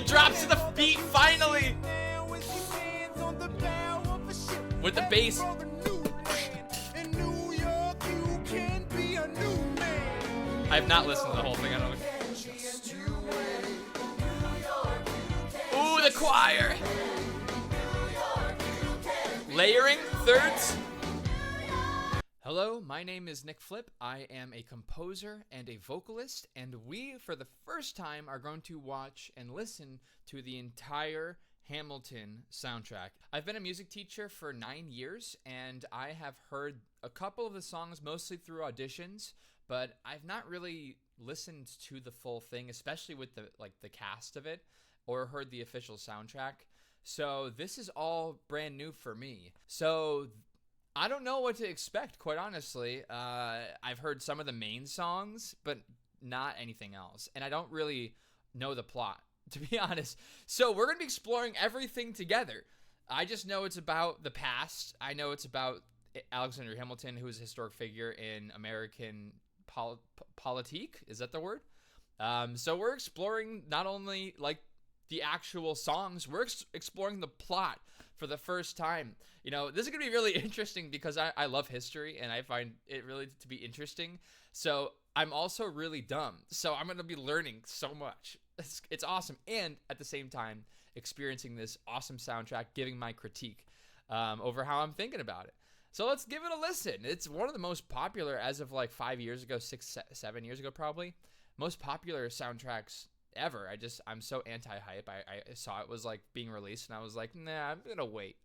drops to the beat finally! With the bass. I have not listened to the whole thing, I don't know. Ooh, the choir! Layering thirds. Hello, my name is Nick Flip. I am a composer and a vocalist, and we, for the first time, are going to watch and listen to the entire Hamilton soundtrack. I've been a music teacher for 9 years, and I have heard a couple of the songs mostly through auditions, but I've not really listened to the full thing, especially with the cast of it, or heard the official soundtrack. So this is all brand new for me. So I don't know what to expect, quite honestly. I've heard some of the main songs, but not anything else. And I don't really know the plot, to be honest. So we're going to be exploring everything together. I just know it's about the past. I know it's about Alexander Hamilton, who is a historic figure in American politique. Is that the word? So we're exploring not only like the actual songs, we're exploring the plot for the first time. You know, this is going to be really interesting because I love history and I find it really to be interesting. So I'm also really dumb. So I'm going to be learning so much. It's awesome. And at the same time, experiencing this awesome soundtrack, giving my critique over how I'm thinking about it. So let's give it a listen. It's one of the most popular as of like 5 years ago, 7 years ago, probably. Most popular soundtracks ever. I'm so anti-hype. I saw it was like being released and I was like, nah, I'm gonna wait.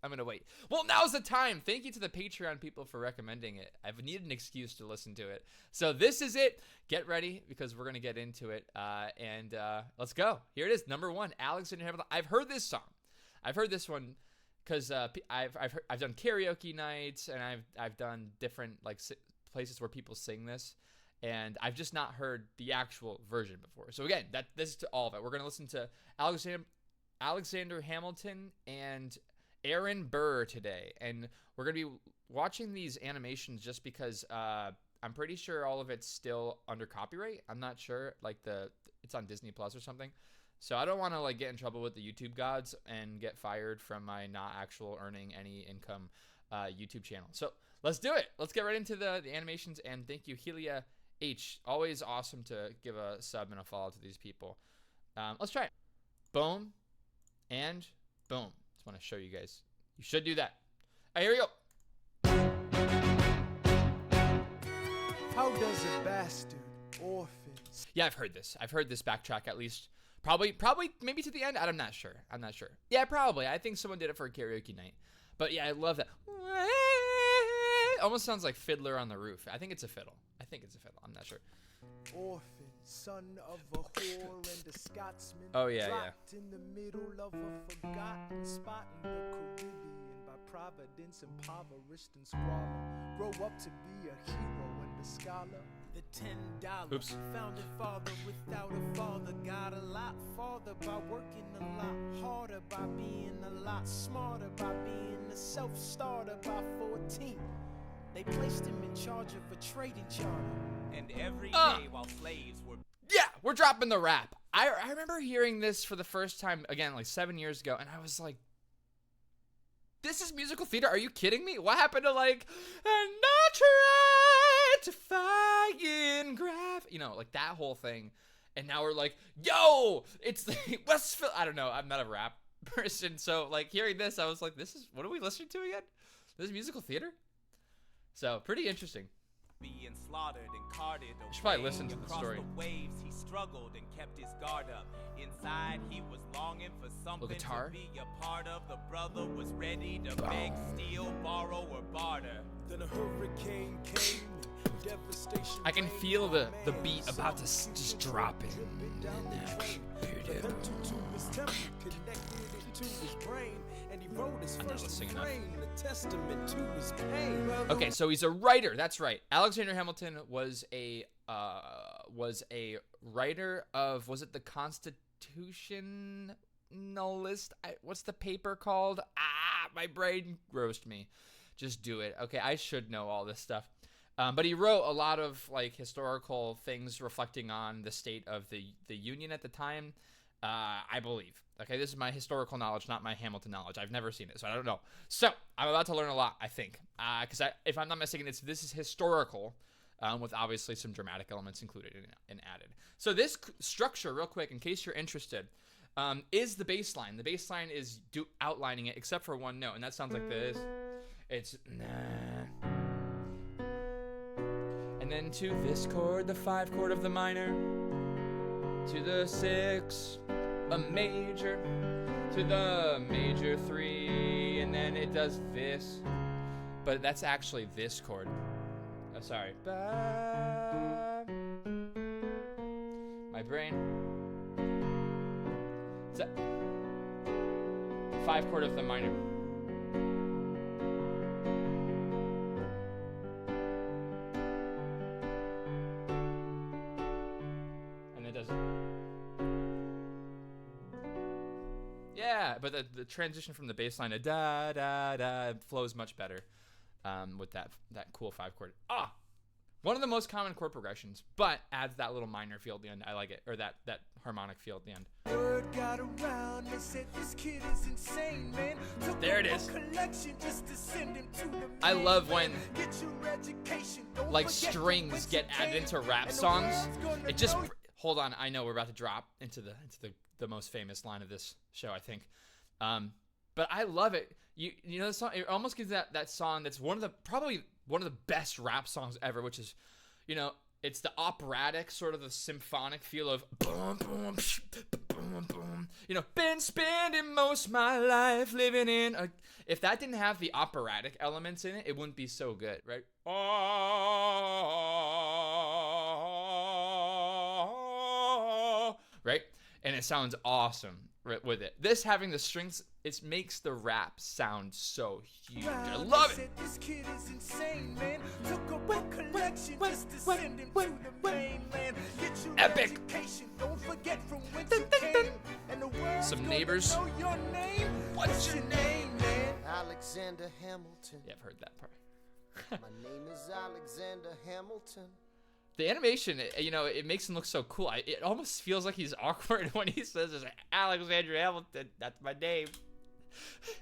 Well, now's the time. Thank you to the Patreon people for recommending it. I've needed an excuse to listen to it. So this is it. Get ready because we're gonna get into it. And let's go. Here it is. Number 1, Alexander Hamilton. I've heard this song. I've heard this one because I've done karaoke nights and I've done different like places where people sing this. And I've just not heard the actual version before. So again, this is to all of it. We're going to listen to Alexander Hamilton and Aaron Burr today. And we're going to be watching these animations just because I'm pretty sure all of it's still under copyright. I'm not sure. Like it's on Disney Plus or something. So I don't want to like get in trouble with the YouTube gods and get fired from my not actual earning any income YouTube channel. So let's do it. Let's get right into the animations. And thank you, Helia H. Always awesome to give a sub and a follow to these people. Let's try it. Boom. And boom. Just want to show you guys. You should do that. All right, here we go. How does a bastard orphan? Yeah, I've heard this. I've heard this backtrack at least. Probably maybe to the end. I'm not sure. Yeah, probably. I think someone did it for a karaoke night. But yeah, I love that. Almost sounds like Fiddler on the Roof. I think it's a fiddle. I'm not sure. Orphan, son of a whore and a Scotsman. Oh yeah, dropped in the middle of a forgotten spot in the Caribbean by providence, impoverished and squalor. Grow up to be a hero and a scholar. The $10 Oops. founded father without a father got a lot farther by working a lot harder, by being a lot smarter, by being a self-starter. By 14, they placed him in charge of a trading charter. And every day while slaves were... Yeah, we're dropping the rap. I remember hearing this for the first time, again, like 7 years ago, and I was like, this is musical theater? Are you kidding me? What happened to like, and I tried to find graph, you know, like that whole thing. And now we're like, yo, it's the Westfield. I don't know. I'm not a rap person. So like hearing this, I was like, what are we listening to again? This is musical theater? So pretty interesting. Being slaughtered and carted away. You should probably listen to the Across story. The waves, he struggled and kept his guard up. Inside, he was longing for something guitar. to be a part of. The brother was ready to beg, steal, borrow, or barter. Then a hurricane came. Devastation. I can feel the beat about to just drop in. I'm not listening enough. Okay, so he's a writer. That's right. Alexander Hamilton was a writer of, was it the Constitutionalist? What's the paper called? My brain roast me. Just do it. Okay, I should know all this stuff. But he wrote a lot of like historical things reflecting on the state of the Union at the time. I believe. Okay, this is my historical knowledge, not my Hamilton knowledge. I've never seen it, so I don't know. So I'm about to learn a lot, I think, because if I'm not mistaken, this is historical, with obviously some dramatic elements included and added. So this structure, real quick, in case you're interested, is the bass line. The bass line is outlining it, except for one note, and that sounds like this. It's and then to this chord, the 5 chord of the minor, to the 6, a major, to the major 3, and then it does this, but that's actually this chord. Oh, sorry. My brain. Is that 5 chord of the minor? Yeah, but the transition from the bass line to da da da flows much better with that cool 5 chord. One of the most common chord progressions, but adds that little minor feel at the end. I like it, or that harmonic feel at the end. Word got around, they said this kid is insane, man. There it is. Just to send him to the I love when get your education. like strings get added into rap songs. It just hold on. I know we're about to drop into the most famous line of this show, I think. But I love it. You know the song. It almost gives that song that's probably one of the best rap songs ever, which is, it's the operatic sort of the symphonic feel of boom boom boom boom. Been spending most of my life living in a. If that didn't have the operatic elements in it, it wouldn't be so good, right? Right? And it sounds awesome with it. This having the strings, it makes the rap sound so huge. I love it. This kid is insane, man. Took a book collection just to send him to the mainland. Get your Epic. education. Don't forget from whence you came. And the world's Some gonna neighbors. know your name. What's your name, man? Alexander Hamilton. Yeah, I've heard that part. My name is Alexander Hamilton. The animation, it makes him look so cool. It almost feels like he's awkward when he says, Alexander Hamilton, that's my name.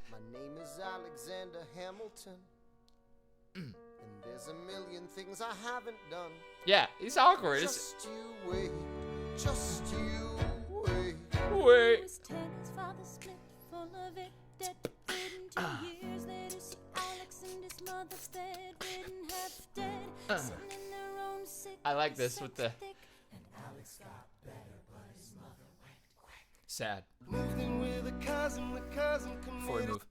My name is Alexander Hamilton. And there's a million things I haven't done. Yeah, he's awkward. Just you wait. Just you wait. Wait. Was Tanner's father split full of it, dead in 2 years later. See Alex and his mother bedridden, half dead, sitting in their own sick. I like this with the And Alex got better, but his mother went quick. sad. Moved in with a cousin, the cousin Before we move.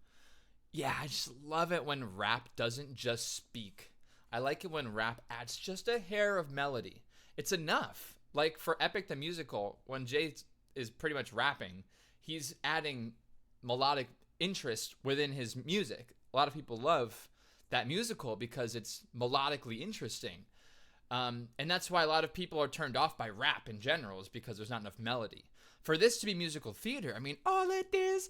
Yeah, I just love it when rap doesn't just speak. I like it when rap adds just a hair of melody. It's enough. Like for Epic the Musical, when Jay is pretty much rapping, he's adding melodic interest within his music. A lot of people love that musical because it's melodically interesting. And that's why a lot of people are turned off by rap in general, is because there's not enough melody. For this to be musical theater, I mean, all it is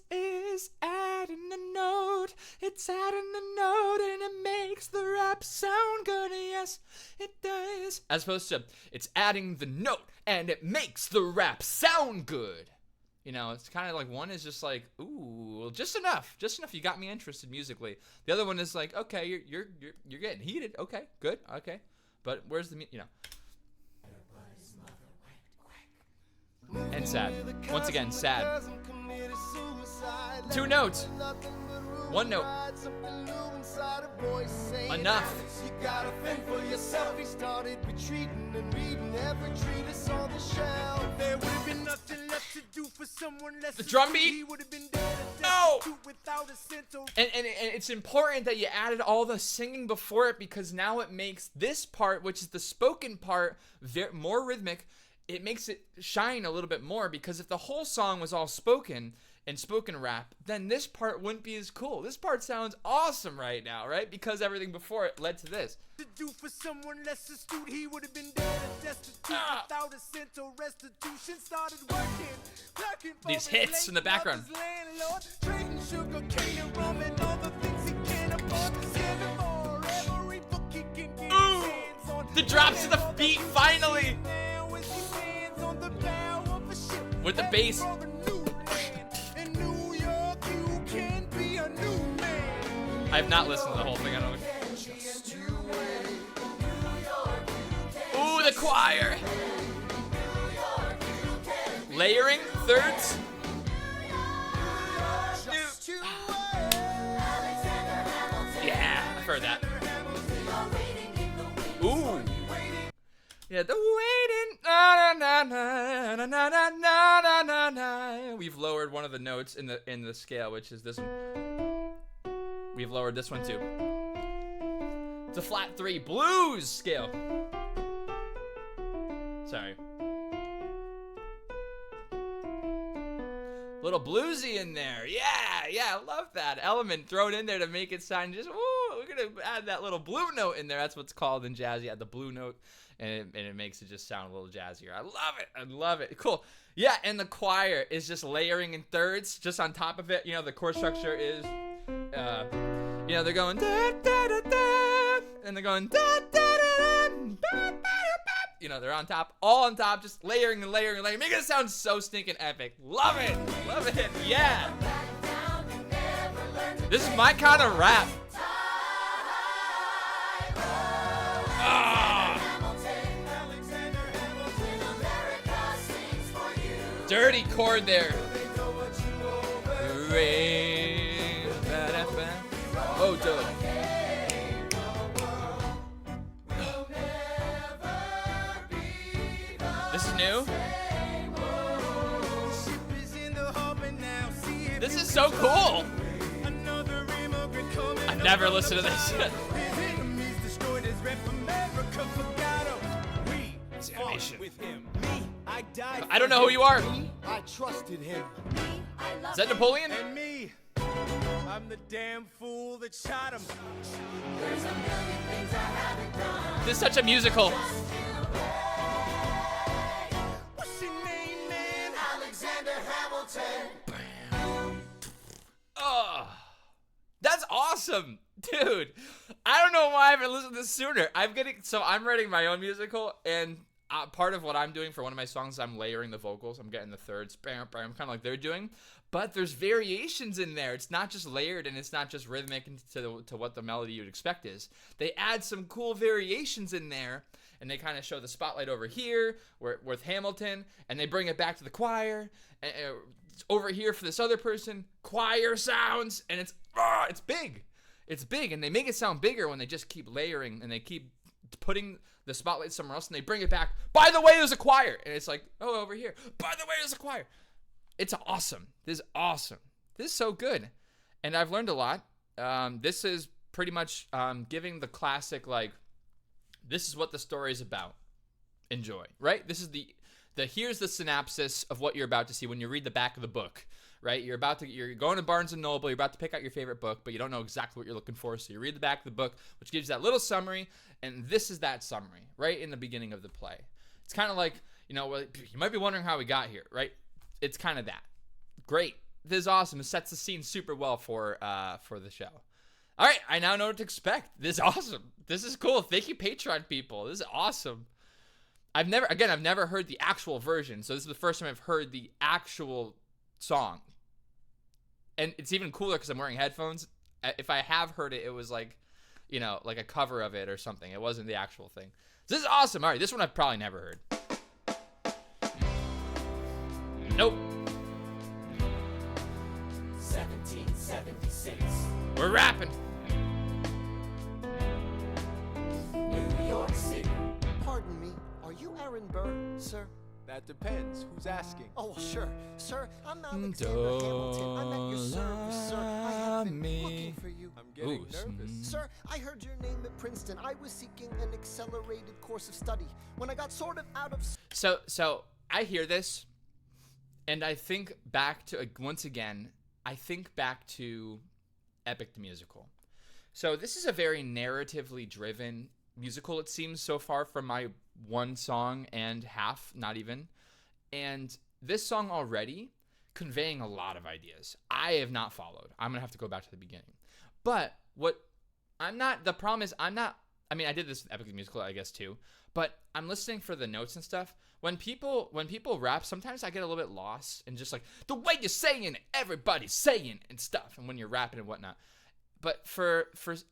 adding a note. It's adding a note and it makes the rap sound good. Yes, it does. As opposed to, it's adding the note and it makes the rap sound good. It's kind of like one is just like, ooh, just enough. You got me interested musically. The other one is like, okay, you're getting heated. Okay, good. Okay, but where's the And sad. Once again, sad. 2 notes. 1 note. Enough. You gotta fend for yourself. He started retreating and reading every treatise on the shelf. There would have been nothing left to do for someone less. The drum beat. He would have been dead No. without a cent. And it's important that you added all the singing before it, because now it makes this part, which is the spoken part, more rhythmic. It makes it shine a little bit more, because if the whole song was all spoken and spoken rap, then this part wouldn't be as cool. This part sounds awesome right now, right? Because everything before it led to this. To do for someone less astute, he would have been dead and destitute without a cent or restitution. Started working for These his hits late in the background. mother's landlord, trading sugar cane and rum and all the things he can't afford. Scamming for every book he can get his hands on. The drops to the beat finally. Now as he stands on the bow of a ship, with the bass. For the new man. In New York, you can be a new man. I have not listened to the whole thing. I don't know. Ooh, the choir. Layering thirds. Yeah, I've heard that. Ooh. Yeah, the waiting. Na, na, na, na, na, na, na, na, na. We've lowered one of the notes in the scale, which is this one. We've lowered this one too. It's a flat 3 blues scale. Sorry. Little bluesy in there. Yeah, I love that element thrown in there to make it sound just, ooh, we're going to add that little blue note in there. That's what's called in jazz. You add the blue note, and it makes it just sound a little jazzier. I love it. Cool. Yeah, and the choir is just layering in thirds just on top of it. You know, the chord structure is, you know, they're going da da da da, and they're going da da da da, ba, ba, ba. You know, they're on top, all on top, just layering and layering and layering, making it sound so stinking epic. Love it, yeah. This is my kind of rap. Dirty chord there. Oh, dude. This is new. This is so cool. I've never listened to this. It's animation. I don't know who you are. I trusted him. Is that Napoleon? And me, I'm the damn fool that shot him. This is such a musical. What's your name, man? Alexander Hamilton. Oh, that's awesome, dude. I don't know why I haven't listened to this sooner. I'm writing my own musical, and part of what I'm doing for one of my songs, I'm layering the vocals. I'm getting the thirds, bam, bam, kind of like they're doing. But there's variations in there. It's not just layered, and it's not just rhythmic to what the melody you'd expect is. They add some cool variations in there, and they kind of show the spotlight over here with Hamilton, and they bring it back to the choir, and over here for this other person, choir sounds, and it's big. It's big, and they make it sound bigger when they just keep layering, and they keep putting the spotlight somewhere else, and they bring it back. By the way, there's a choir, and it's like, oh, over here. By the way, there's a choir. It's awesome. This is awesome. This is so good, and I've learned a lot. This is pretty much giving the classic, like, this is what the story is about. Enjoy, right? This is here's the synopsis of what you're about to see when you read the back of the book, right? You're going to Barnes & Noble, you're about to pick out your favorite book, but you don't know exactly what you're looking for, so you read the back of the book, which gives you that little summary, and this is that summary, right in the beginning of the play. It's kind of like, you know, you might be wondering how we got here, right? It's kind of that. Great. This is awesome. It sets the scene super well for the show. All right, I now know what to expect. This is awesome. This is cool. Thank you, Patreon people. This is awesome. I've never heard the actual version, so this is the first time I've heard the actual song. And it's even cooler because I'm wearing headphones. If I have heard it, it was like, you know, like a cover of it or something. It wasn't the actual thing. So this is awesome. All right, this one I've probably never heard. Nope. 1776. We're rapping. New York City. Pardon me, are you Aaron Burr, sir? That depends. Who's asking? Oh, sure. Sir, I'm Alexander Hamilton. I'm at your service, sir. I have been looking for you. I'm getting nervous. Sir, I heard your name at Princeton. I was seeking an accelerated course of study. When I got sort of out of... So I hear this, and I think back to, once again, Epic the Musical. So this is a very narratively driven musical, it seems, so far from my one song and half, not even. And this song already conveying a lot of ideas I have not followed. I'm going to have to go back to the beginning. But the problem is I'm I mean, I did this with Epic the Musical, I guess, too. But I'm listening for the notes and stuff. When people rap, sometimes I get a little bit lost and just like, the way you're saying it, everybody's saying and stuff. And when you're rapping and whatnot. But for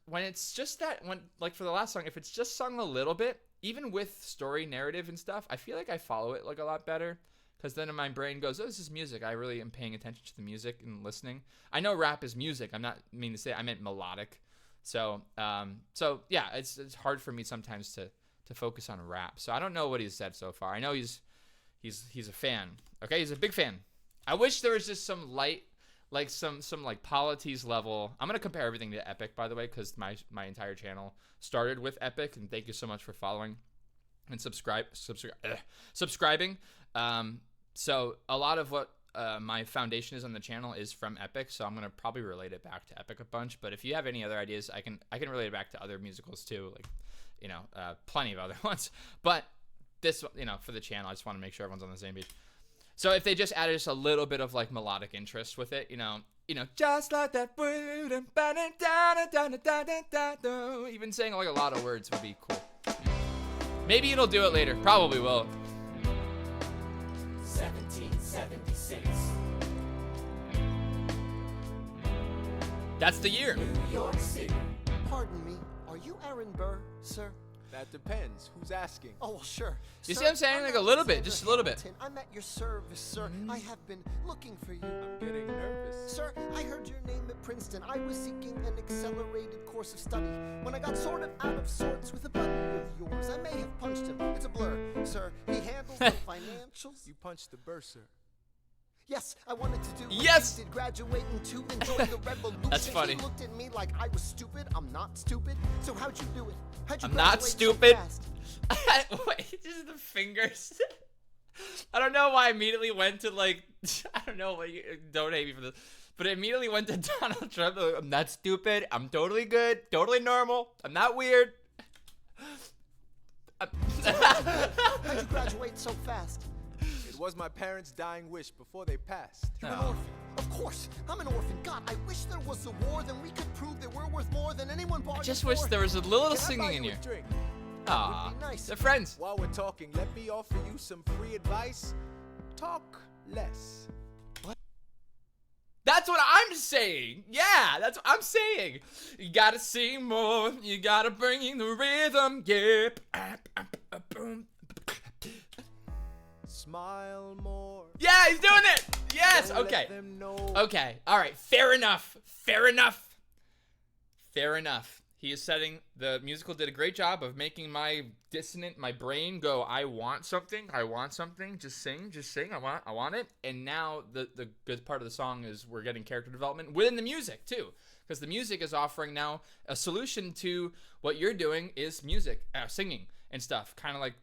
when it's just that, when like for the last song, if it's just sung a little bit, even with story narrative and stuff, I feel like I follow it like a lot better. Because then my brain goes, oh, this is music. I really am paying attention to the music and listening. I know rap is music. I'm not meaning to say I meant melodic. So yeah, it's hard for me sometimes to focus on rap. So I don't know what he's said so far. I know he's a fan. Okay, he's a big fan. I wish there was just some light, like some like Polities level. I'm gonna compare everything to Epic, by the way, because my entire channel started with Epic, and thank you so much for following and subscribing. So a lot of what my foundation is on the channel is from Epic, so I'm gonna probably relate it back to Epic a bunch. But if you have any other ideas, I can relate it back to other musicals too, like plenty of other ones. But this, for the channel, I just want to make sure everyone's on the same page. So if they just added just a little bit of like melodic interest with it, just like that, even saying like a lot of words would be cool. Maybe it'll do it later. Probably will. 1776. That's the year. New York City. Pardon me, are you Aaron Burr, sir? That depends. Who's asking? Oh, well, sure. You Sir, see what I'm saying? I'm Like a little bit, Alexander just a little bit. Hamilton. I'm at your service, sir. I have been looking for you. I'm getting nervous. Sir, I heard your name at Princeton. I was seeking an accelerated course of study. When I got sort of out of sorts with a buddy of yours, I may have punched him. It's a blur, sir. He handles the financials. You punched the bursar. Yes, I wanted to do what Yes! you did, graduating to enjoy the revolution. That's funny. He looked at me like I was stupid. I'm not stupid. So how'd you do it? How'd you I'm not graduate so stupid. fast? Wait, just the fingers. I don't know why I immediately went to like, I don't know why don't hate me for this, but I immediately went to Donald Trump. Like, I'm not stupid. I'm totally good. Totally normal. I'm not weird. How'd you graduate so fast? It was my parents' dying wish before they passed. You're an Oh. orphan. Of course, I'm an orphan. God, I wish there was a war, then we could prove that we're worth more than anyone bargained Just wish for. there was a little Can I buy singing you in a here. Drink. Aw, would be nice. they're friends. While we're talking, let me offer you some free advice. Talk less. That's what I'm saying. Yeah, that's what I'm saying. You gotta sing more. You gotta bring in the rhythm. Yep. Boom. Smile more. Yeah, he's doing it. Yes. Don't Okay. Let them know. Okay. All right. Fair enough. Fair enough. Fair enough. He is setting, the musical did a great job of making my brain go, I want something. Just sing. I want it. And now the good part of the song is we're getting character development within the music too. Because the music is offering now a solution to what you're doing is music, singing and stuff. Kind of like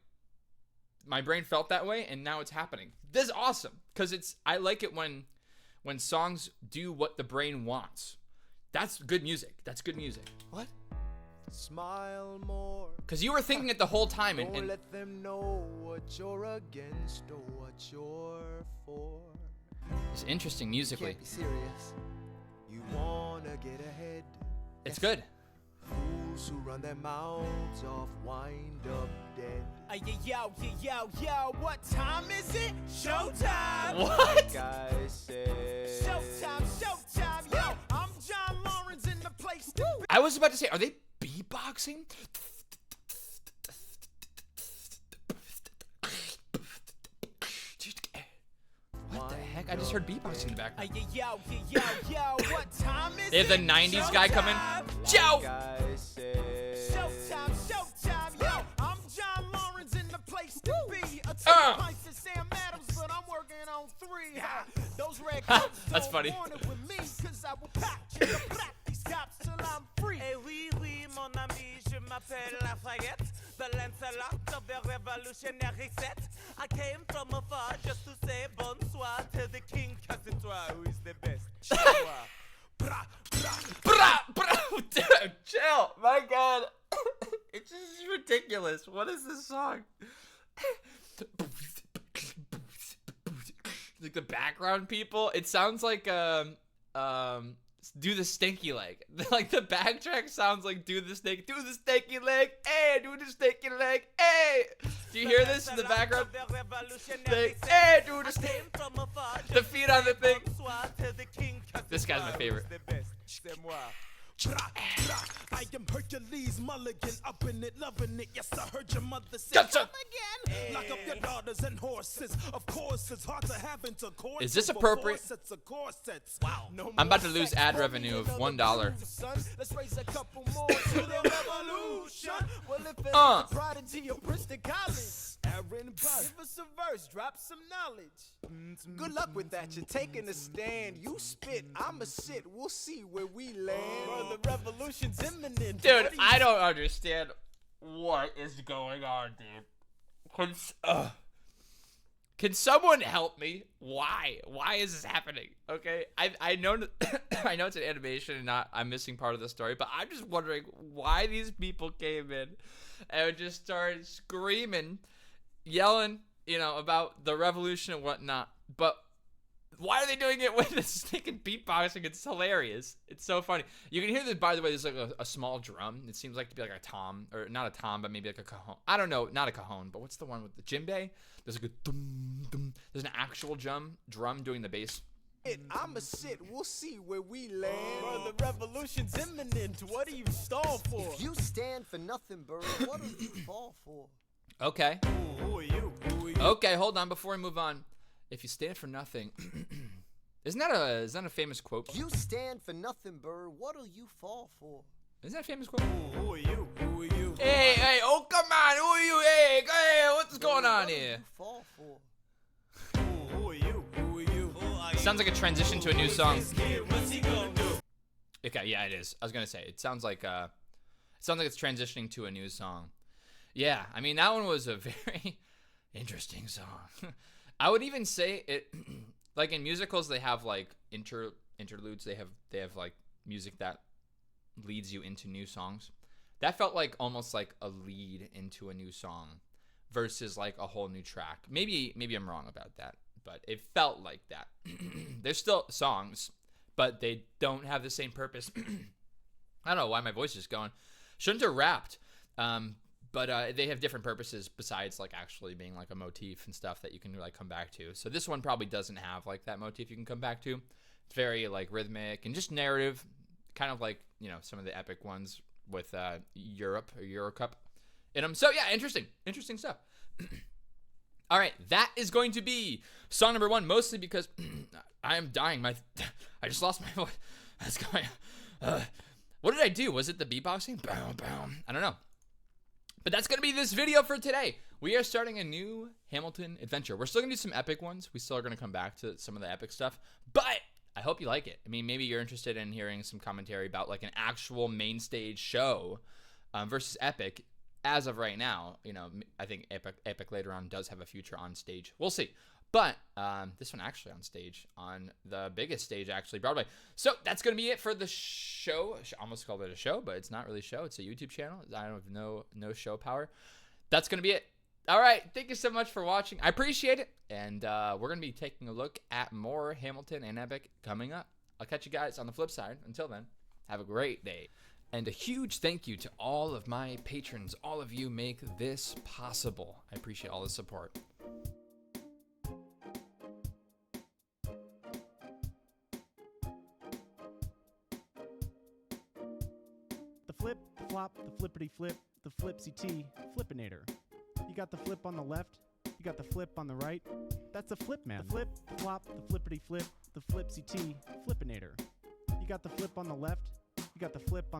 my brain felt that way and now it's happening. This is awesome. Because I like it when songs do what the brain wants. That's good music. That's good music. What? Smile more. Because you were thinking it the whole time. Don't And let them know what you're against or what you're for. it's interesting musically. Can't be serious. You wanna get ahead. It's good. Fools who run their mouths off wind up dead. Yo, what time is it? Showtime! What? Guys say. Showtime, yo! I'm John Lawrence in the place to be. I was about to say, are they beatboxing? What the heck? I just heard beatboxing in the background. Yo, what time is They have the it? 90s guy come in. Showtime! Joe! Guys say. Showtime, yo! I'm John Lawrence in the place to be. A two pints of Sam Adams, but I'm working on 3. Those red coats That's don't funny. want it with me, 'cause I will pack you the black these cops till I'm free. Eh oui, oui, mon ami, je m'appelle Lafayette, the Lancelot of the revolutionary set. I came from afar just to say bonsoir to the king, Cassitois, who is the best. Chihuahua. Bra, bra. Dude, chill. My God. It's just ridiculous. What is this song? Like the background people. It sounds like do the stinky leg. Like the backtrack sounds like do the stinky leg, hey, do the stinky leg, hey. Do you hear this in the background? Like, hey, do the stinky. The feet on the thing. This guy's my favorite. I am Hercules Mulligan, up in it, loving it. Yes, I heard your mother say, Gotcha. come again. Lock up your daughters and horses. Of course, it's hard to have intercourse. Is this appropriate? Sets of corsets. Wow. No I'm about to more lose sex. ad revenue of $1. Let's raise a couple more to the revolution. Well, if it's the prodigy of Princeton College, Aaron Burr, give us a verse, drop some knowledge. Good luck with that. You're taking a stand. You spit, I'ma sit. We'll see where we land. Bro, the revolution's imminent. Dude, I don't understand what is going on, dude. Can someone help me? Why? Why is this happening? Okay, I know I know it's an animation and I'm missing part of the story, but I'm just wondering why these people came in and just started screaming, yelling, about the revolution and whatnot. But why are they doing it with this stinking beatboxing? It's hilarious. It's so funny. You can hear that, by the way, there's like a small drum. It seems like to be like a tom, or not a tom, but maybe like a cajon. I don't know, not a cajon, but what's the one with the djembe? There's like a dum dum. There's an actual drum doing the bass. I'ma sit. We'll see where we land. Bro, the revolution's imminent. What do you stall for? If you stand for nothing, Burr, what do you fall for? Okay. Who are you? Okay, hold on before we move on. If you stand for nothing, isn't that a famous quote? If you stand for nothing, Burr, what'll you fall for? Isn't that a famous quote? Who are you? Hey, oh come on, who are you? Hey, what's going on What'll here? you fall for? Who are you? Sounds like a transition to a new song. What's he gonna do? Okay, yeah, it is. I was gonna say it sounds like it's transitioning to a new song. Yeah, I mean that one was a very interesting song. I would even say it, like in musicals, they have like interludes. They have like music that leads you into new songs. That felt like almost like a lead into a new song versus like a whole new track. Maybe I'm wrong about that, but it felt like that. There's still songs, but they don't have the same purpose. I don't know why my voice is going. Shouldn't have rapped. But they have different purposes besides like actually being like a motif and stuff that you can like come back to. So this one probably doesn't have like that motif you can come back to. It's very like rhythmic and just narrative, kind of like some of the epic ones with Europe or Eurocup in them. So yeah, interesting stuff. All right, that is going to be song number 1, mostly because I am dying. I just lost my voice. That's going. What did I do? Was it the beatboxing? Boom, boom. I don't know. But that's going to be this video for today. We are starting a new Hamilton adventure. We're still going to do some epic ones. We still are going to come back to some of the epic stuff. But I hope you like it. I mean, maybe you're interested in hearing some commentary about like an actual main stage show versus epic. As of right now, I think epic later on does have a future on stage. We'll see. But this one actually on stage, on the biggest stage, actually, Broadway. So that's going to be it for the show. I almost called it a show, but it's not really a show. It's a YouTube channel. I don't have no show power. That's going to be it. All right. Thank you so much for watching. I appreciate it. And we're going to be taking a look at more Hamilton and Epic coming up. I'll catch you guys on the flip side. Until then, have a great day. And a huge thank you to all of my patrons. All of you make this possible. I appreciate all the support. The flip, the flop, the flippity flip, the flipsy T, flippinator. You got the flip on the left, you got the flip on the right. That's a flip, man. The flip, the flop, the flippity flip, the flipsy T, flippinator. You got the flip on the left, you got the flip on